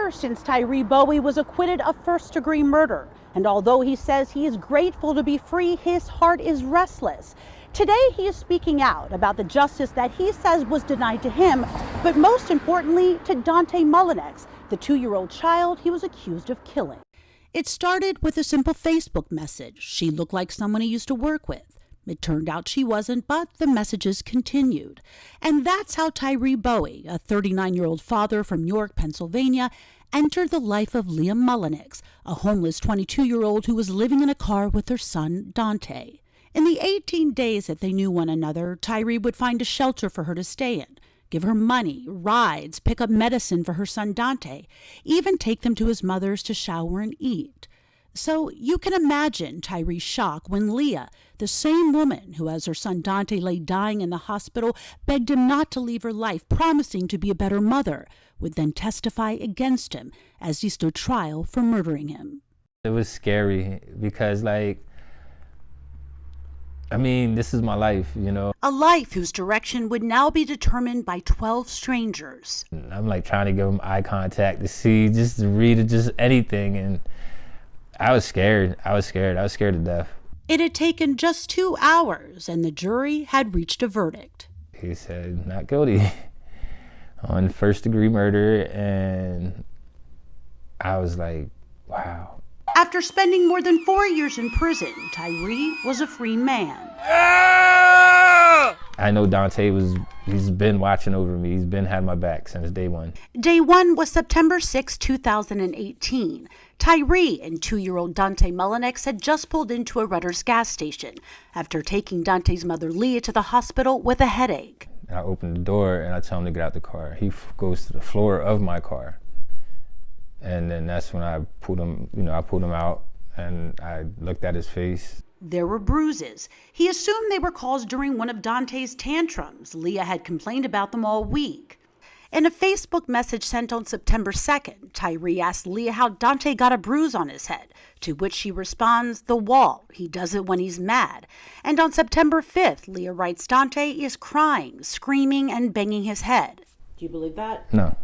years since Tyree Bowie was acquitted of first-degree murder. And although he says he is grateful to be free, his heart is restless. Today, he is speaking out about the justice that he says was denied to him, but most importantly, to Dante Mullinix, the 2-year-old child he was accused of killing. It started with a simple Facebook message. She looked like someone he used to work with. It turned out she wasn't, but the messages continued. And that's how Tyree Bowie, a 39-year-old father from York, Pennsylvania, entered the life of Leah Mullinix, a homeless 22-year-old who was living in a car with her son, Dante. In the 18 days that they knew one another, Tyree would find a shelter for her to stay in, give her money, rides, pick up medicine for her son Dante, even take them to his mother's to shower and eat. So you can imagine Tyree's shock when Leah, the same woman who, as her son Dante lay dying in the hospital, begged him not to leave her life, promising to be a better mother, would then testify against him as he stood trial for murdering him. It was scary because, this is my life, you know. A life whose direction would now be determined by 12 strangers. I'm trying to give them eye contact to see, just to read just anything, and I was scared. I was scared to death. It had taken just 2 hours, and the jury had reached a verdict. He said not guilty on first-degree murder, and I was like, wow. After spending more than 4 years in prison, Tyree was a free man. I know Dante he's been watching over me. He's been had my back since day one. Day one was September 6, 2018. Tyree and 2-year-old Dante Mullinix had just pulled into a Rutter's gas station after taking Dante's mother Leah to the hospital with a headache. I opened the door and I tell him to get out the car. He goes to the floor of my car. And then that's when I pulled him out and I looked at his face. There were bruises. He assumed they were caused during one of Dante's tantrums. Leah had complained about them all week. In a Facebook message sent on September 2nd, Tyree asked Leah how Dante got a bruise on his head, to which she responds, "The wall. He does it when he's mad." And on September 5th, Leah writes Dante is crying, screaming, and banging his head. Do you believe that? No.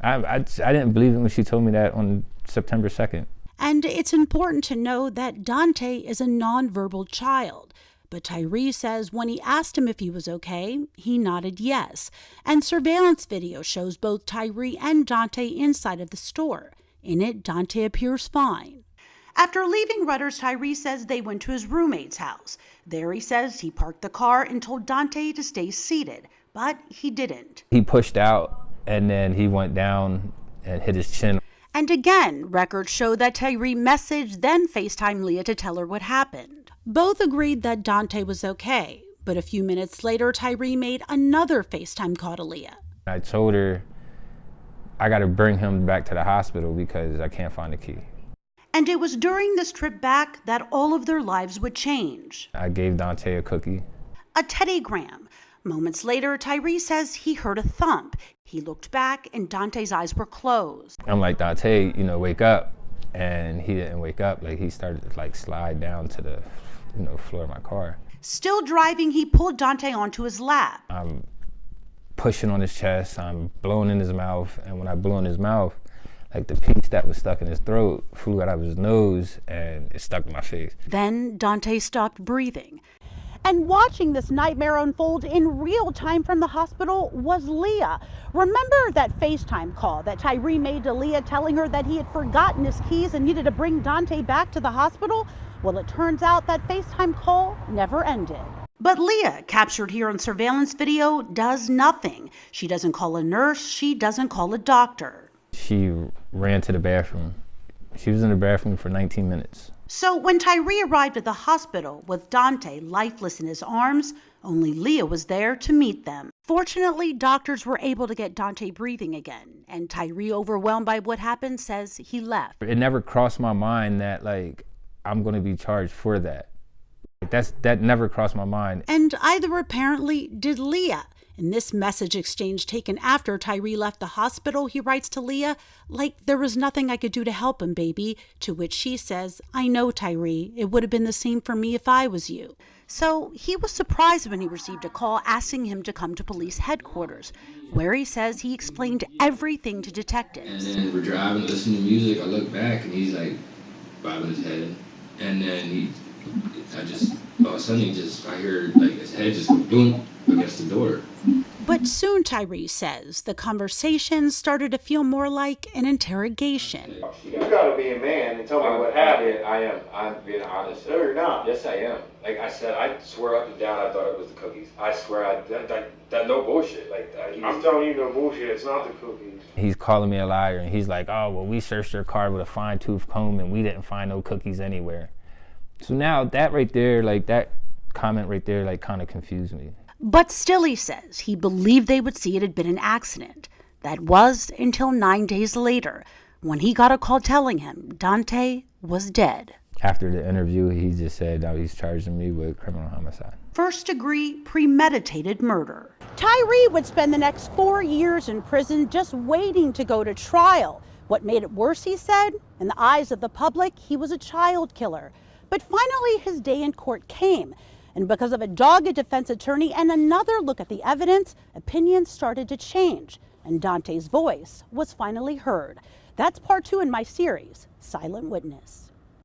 I didn't believe it when she told me that on September 2nd. And it's important to know that Dante is a nonverbal child. But Tyree says when he asked him if he was okay, he nodded yes. And surveillance video shows both Tyree and Dante inside of the store. In it, Dante appears fine. After leaving Rutter's, Tyree says they went to his roommate's house. There he says he parked the car and told Dante to stay seated, but he didn't. He pushed out and then he went down and hit his chin. And again, records show that Tyree messaged, then FaceTimed Leah to tell her what happened. Both agreed that Dante was okay, but a few minutes later, Tyree made another FaceTime call to Leah. I told her I got to bring him back to the hospital because I can't find the key. And it was during this trip back that all of their lives would change. I gave Dante a cookie. A teddygram. Moments later, Tyree says he heard a thump. He looked back and Dante's eyes were closed. I'm like, Dante, wake up. And he didn't wake up. He started to slide down to the floor of my car. Still driving, he pulled Dante onto his lap. I'm pushing on his chest. I'm blowing in his mouth. And when I blew in his mouth, the piece that was stuck in his throat flew out of his nose and it stuck to my face. Then Dante stopped breathing. And watching this nightmare unfold in real time from the hospital was Leah. Remember that FaceTime call that Tyree made to Leah telling her that he had forgotten his keys and needed to bring Dante back to the hospital? Well, it turns out that FaceTime call never ended. But Leah, captured here on surveillance video, does nothing. She doesn't call a nurse. She doesn't call a doctor. She ran to the bathroom. She was in the bathroom for 19 minutes. So when Tyree arrived at the hospital with Dante lifeless in his arms, only Leah was there to meet them. Fortunately, doctors were able to get Dante breathing again, and Tyree, overwhelmed by what happened, says he left. It never crossed my mind that I'm going to be charged for that. That never crossed my mind. And either apparently did Leah. In this message exchange taken after Tyree left the hospital, he writes to Leah, there was nothing I could do to help him, baby. To which she says, I know, Tyree. It would have been the same for me if I was you. So he was surprised when he received a call asking him to come to police headquarters. where he says he explained everything to detectives. And then we're driving, listening to music. I look back and he's like bobbing his head. And then all of a sudden I heard like his head just go boom against the door. But soon, Tyree says, the conversation started to feel more like an interrogation. You gotta be a man and tell me what happened. I'm being honest. No, you're not. Yes, I am. Like I said, I swear up and down I thought it was the cookies. I swear, that no bullshit. I'm telling you no bullshit, it's not the cookies. He's calling me a liar, and he's like, oh, well, we searched your car with a fine-tooth comb, and we didn't find no cookies anywhere. So now that right there, like that comment right there, like kind of confused me. But still, he says he believed they would see it had been an accident. That was until 9 days later, when he got a call telling him Dante was dead. After the interview, he just said he's charging me with criminal homicide. First-degree premeditated murder. Tyree would spend the next 4 years in prison just waiting to go to trial. What made it worse, he said, in the eyes of the public, he was a child killer. But finally, his day in court came. And because of a dogged defense attorney and another look at the evidence, opinions started to change. And Dante's voice was finally heard. That's part 2 in my series, Silent Witness.